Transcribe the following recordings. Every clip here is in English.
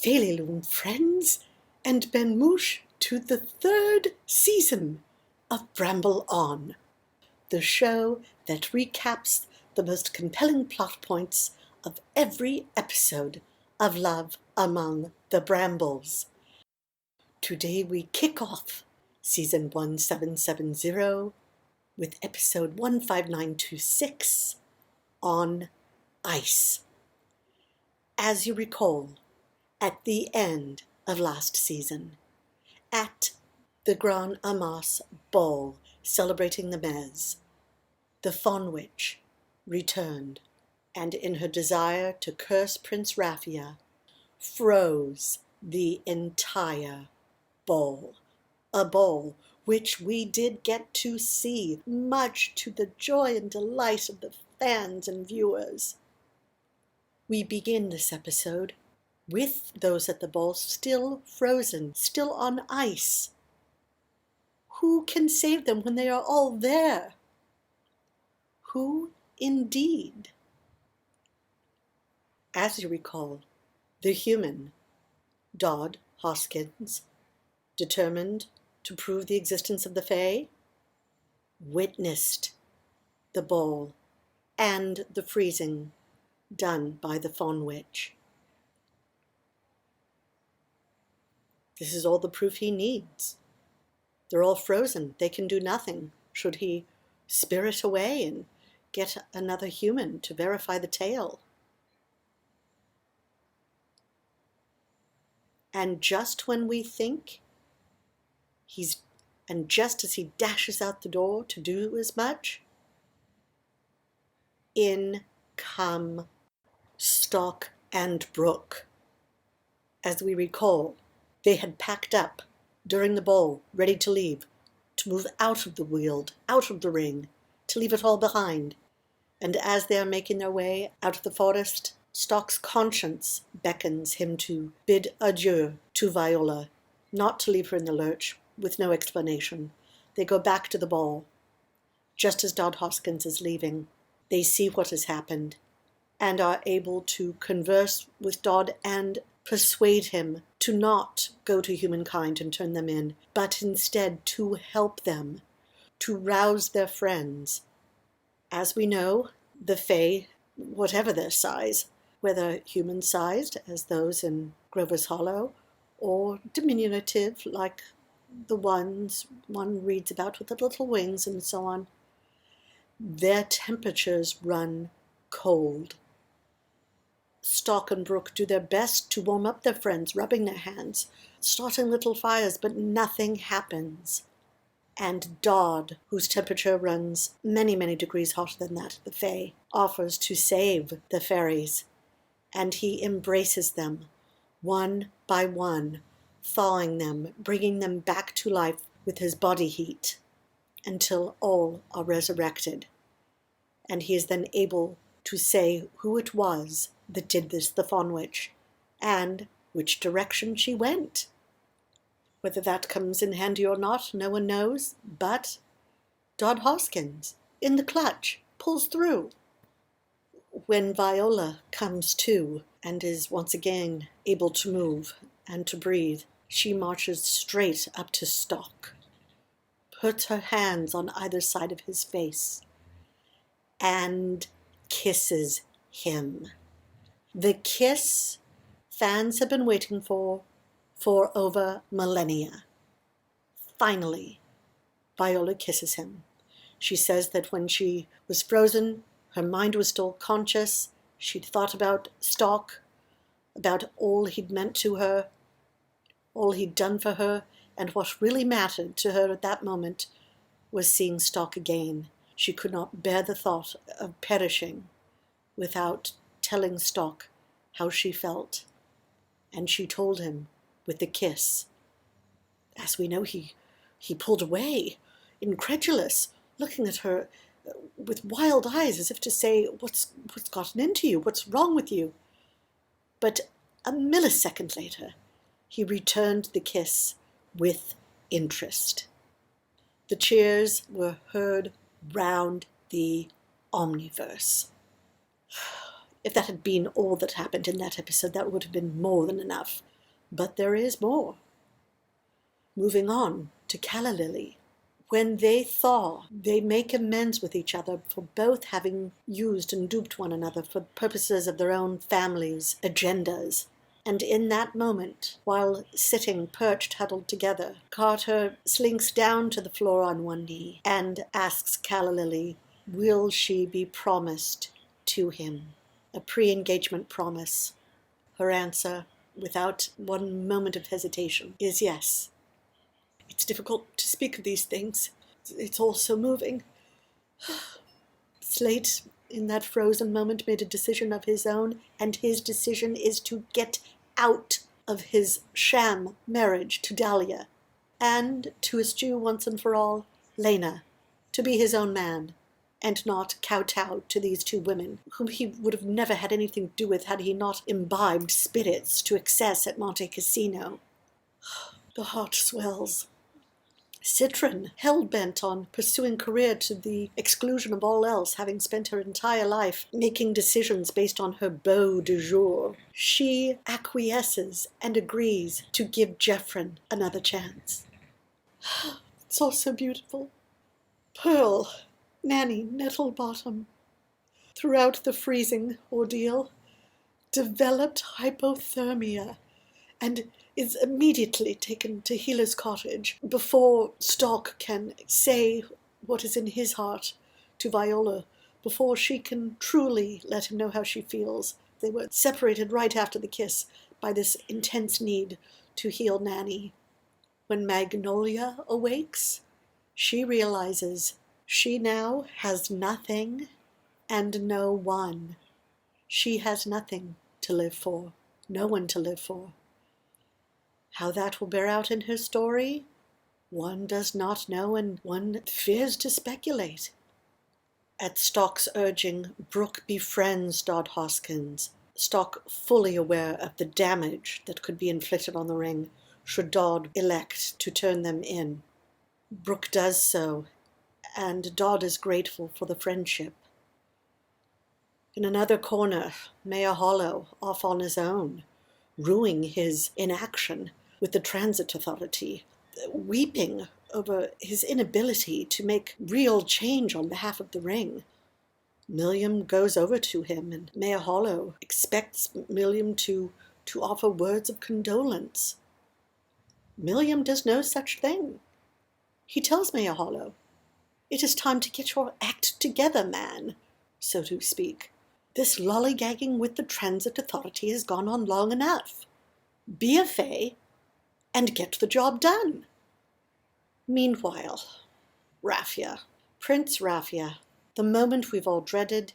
Felilum, friends, and Ben Mouche to the 3rd season of Bramble On, the show that recaps the most compelling plot points of every episode of Love Among the Brambles. Today we kick off season 1770 with episode 15926, On Ice. As you recall, at the end of last season, at the Grand Amas ball celebrating the Mez, the Fawn Witch returned, and in her desire to curse Prince Raffia, froze the entire ball. A ball which we did get to see, much to the joy and delight of the fans and viewers. We begin this episode with those at the ball still frozen, still on ice. Who can save them when they are all there? Who indeed? As you recall, the human, Dodd Hoskins, determined to prove the existence of the Fae, witnessed the ball and the freezing done by the Fawn Witch. This is all the proof he needs. They're all frozen. They can do nothing. Should he spirit away and get another human to verify the tale? And just when we think just as he dashes out the door to do as much, in come Stalk and Brooke. As we recall, they had packed up during the ball, ready to leave, to move out of the Weald, out of the ring, to leave it all behind. And as they are making their way out of the forest, Stalk's conscience beckons him to bid adieu to Viola, not to leave her in the lurch, with no explanation. They go back to the ball. Just as Dodd Hoskins is leaving, they see what has happened and are able to converse with Dodd and persuade him to not go to humankind and turn them in, but instead to help them, to rouse their friends. As we know, the Fae, whatever their size, whether human-sized as those in Grover's Hollow, or diminutive like the ones one reads about with the little wings and so on, their temperatures run cold. Stalk and Brooke do their best to warm up their friends, rubbing their hands, starting little fires, but nothing happens. And Dodd, whose temperature runs many, many degrees hotter than that of the Fae, offers to save the fairies, and he embraces them, one by one, thawing them, bringing them back to life with his body heat, until all are resurrected. And he is then able to say who it was that did this, the Fawn Witch, and which direction she went. Whether that comes in handy or not, no one knows, but Dodd Hoskins, in the clutch, pulls through. When Viola comes to and is once again able to move and to breathe, she marches straight up to Stalk, puts her hands on either side of his face, and kisses him. The kiss fans have been waiting for over millennia. Finally, Viola kisses him. She says that when she was frozen, her mind was still conscious. She'd thought about Stalk, about all he'd meant to her, all he'd done for her, and what really mattered to her at that moment was seeing Stalk again. She could not bear the thought of perishing without telling Stalk how she felt. And she told him with the kiss. As we know, he pulled away, incredulous, looking at her with wild eyes as if to say, what's gotten into you? What's wrong with you? But a millisecond later, he returned the kiss with interest. The cheers were heard round the Omniverse. If that had been all that happened in that episode, that would have been more than enough But there is more. Moving on to Calla Lily. When they thaw, they make amends with each other for both having used and duped one another for purposes of their own families' agendas. And in that moment, while sitting perched huddled together, Carter slinks down to the floor on one knee and asks Calla Lily, will she be promised to him? A pre-engagement promise. Her answer, without one moment of hesitation, is yes. It's difficult to speak of these things. It's all so moving. Slate, in that frozen moment, made a decision of his own, and his decision is to get out of his sham marriage to Dahlia, and to eschew once and for all Lena, to be his own man, and not kowtow to these two women, whom he would have never had anything to do with had he not imbibed spirits to excess at Monte Cassino. The heart swells. Citron, hell-bent on pursuing career to the exclusion of all else, having spent her entire life making decisions based on her beau du jour, she acquiesces and agrees to give Jeffrin another chance. It's all so beautiful. Pearl, Nanny Nettlebottom, throughout the freezing ordeal, developed hypothermia and is immediately taken to Healer's cottage before Stalk can say what is in his heart to Viola, before she can truly let him know how she feels. They were separated right after the kiss by this intense need to heal Nanny. When Magnolia awakes, she realizes she now has nothing and no one. She has nothing to live for, no one to live for. How that will bear out in her story, one does not know, and one fears to speculate. At Stalk's urging, Brooke befriends Dodd Hoskins, Stalk fully aware of the damage that could be inflicted on the ring should Dodd elect to turn them in. Brooke does so, and Dodd is grateful for the friendship. In another corner, Mayor Hollow, off on his own, rueing his inaction with the transit authority, weeping over his inability to make real change on behalf of the ring. Milliam goes over to him, and Mayor Hollow expects Milliam to offer words of condolence. Milliam does no such thing. He tells Mayor Hollow, "It is time to get your act together, man," so to speak. "This lollygagging with the transit authority has gone on long enough. Be a fay and get the job done." Meanwhile, Raffia, Prince Raffia, the moment we've all dreaded,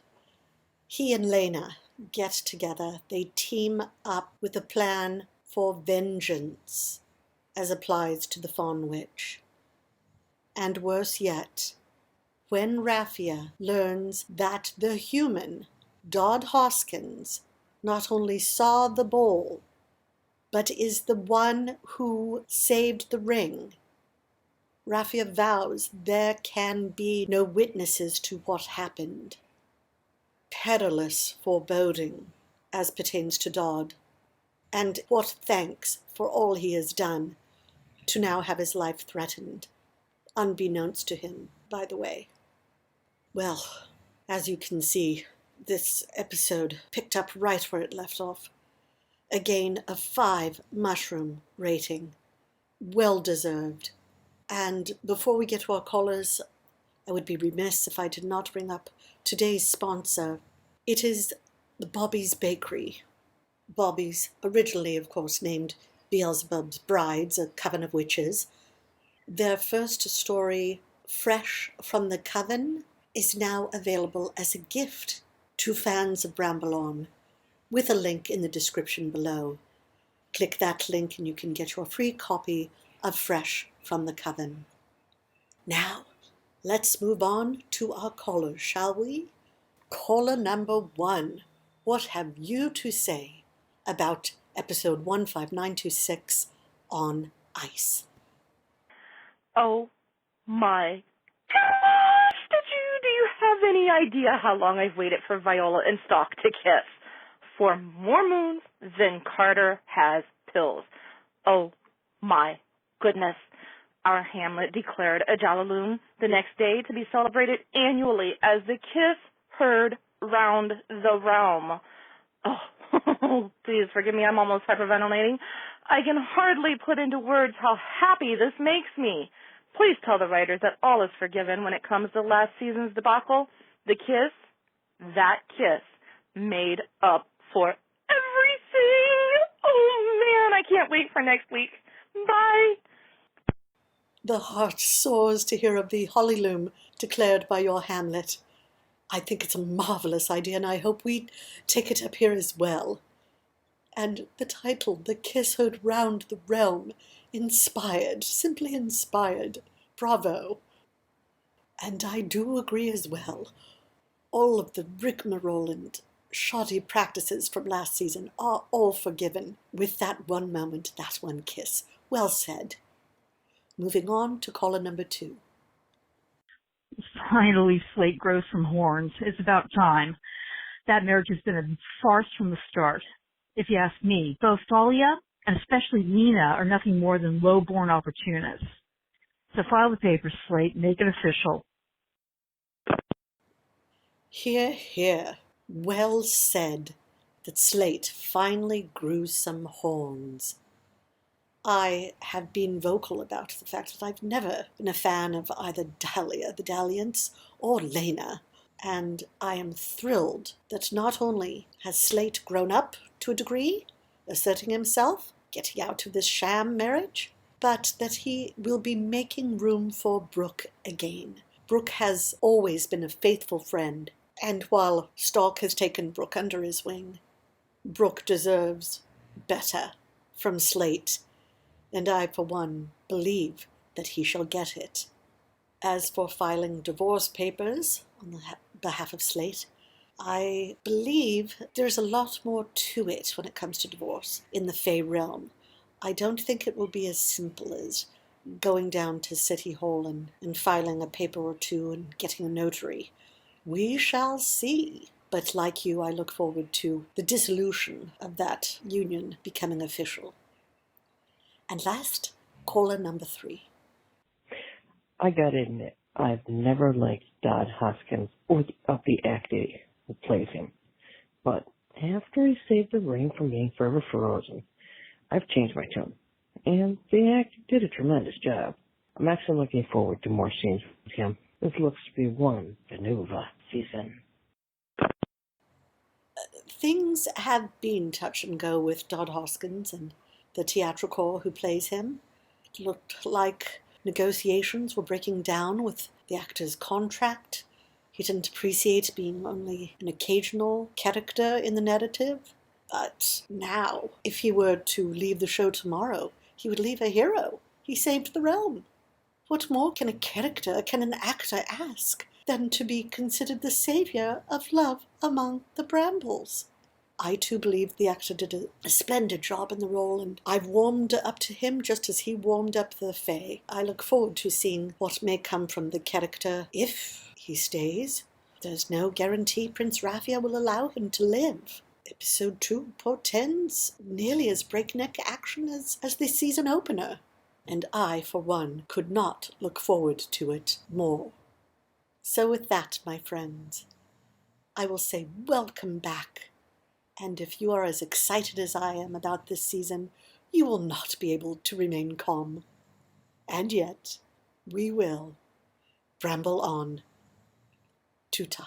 he and Lena get together. They team up with a plan for vengeance, as applies to the Fawn Witch. And worse yet, when Raffia learns that the human, Dodd Hoskins, not only saw the bowl, but is the one who saved the ring, Raffia vows there can be no witnesses to what happened. Perilous foreboding, as pertains to Dodd, and what thanks for all he has done, to now have his life threatened, unbeknownst to him, by the way. Well, as you can see, this episode picked up right where it left off. Again, a 5 mushroom rating. Well deserved. And before we get to our callers, I would be remiss if I did not bring up today's sponsor. It is the Bobby's Bakery. Bobby's, originally, of course, named Beelzebub's Brides, a coven of witches. Their first story, Fresh from the Coven, is now available as a gift to fans of Bramble, with a link in the description below. Click that link and you can get your free copy of Fresh from the Coven. Now, let's move on to our callers, shall we? Caller number 1, what have you to say about episode 15926 on ice? Oh my gosh! Do you have any idea how long I've waited for Viola and Stalk to kiss? For more moons than Carter has pills. Oh, my goodness. Our hamlet declared a jalilum the next day to be celebrated annually as the kiss heard round the realm. Oh, please forgive me, I'm almost hyperventilating. I can hardly put into words how happy this makes me. Please tell the writers that all is forgiven when it comes to last season's debacle. The kiss, that kiss, made up for everything. Oh, man, I can't wait for next week. Bye. The heart soars to hear of the holyloom declared by your hamlet. I think it's a marvelous idea, and I hope we take it up here as well. And the title, The Kiss Heard Round the Realm, inspired, simply inspired. Bravo. And I do agree as well. All of the rigmarole and shoddy practices from last season are all forgiven with that one moment, that one kiss. Well said. Moving on to caller number 2. Finally, Slate grows some horns. It's about time. That marriage has been a farce from the start. If you ask me, both Dahlia and especially Lena are nothing more than lowborn opportunists. So file the papers, Slate. Make it official. Hear, hear. Well said that Slate finally grew some horns. I have been vocal about the fact that I've never been a fan of either Dahlia, the Dalliance, or Lena, and I am thrilled that not only has Slate grown up to a degree, asserting himself, getting out of this sham marriage, but that he will be making room for Brooke again. Brooke has always been a faithful friend, and while Stalk has taken Brooke under his wing, Brooke deserves better from Slate, and I, for one, believe that he shall get it. As for filing divorce papers on the behalf of Slate, I believe there's a lot more to it when it comes to divorce in the Fae realm. I don't think it will be as simple as going down to City Hall and filing a paper or two and getting a notary. We shall see. But like you, I look forward to the dissolution of that union becoming official. And last, caller number 3. I gotta admit, I've never liked Dodd Hoskins or the uppity actor who plays him. But after he saved the ring from being forever frozen, I've changed my tune. And the actor did a tremendous job. I'm actually looking forward to more scenes with him. This looks to be one fennuva season. Things have been touch and go with Dodd Hoskins and the theatrical who plays him. It looked like negotiations were breaking down with the actor's contract. He didn't appreciate being only an occasional character in the narrative. But now, if he were to leave the show tomorrow, he would leave a hero. He saved the realm. What more can an actor ask than to be considered the savior of love among the Brambles? I too believe the actor did a splendid job in the role, and I've warmed up to him just as he warmed up the Fae. I look forward to seeing what may come from the character if he stays. There's no guarantee Prince Raffia will allow him to live. Episode 2 portends nearly as breakneck action as the season opener, and I, for one, could not look forward to it more. So with that, my friends, I will say welcome back. And if you are as excited as I am about this season, you will not be able to remain calm. And yet, we will. Bramble on. Tuta.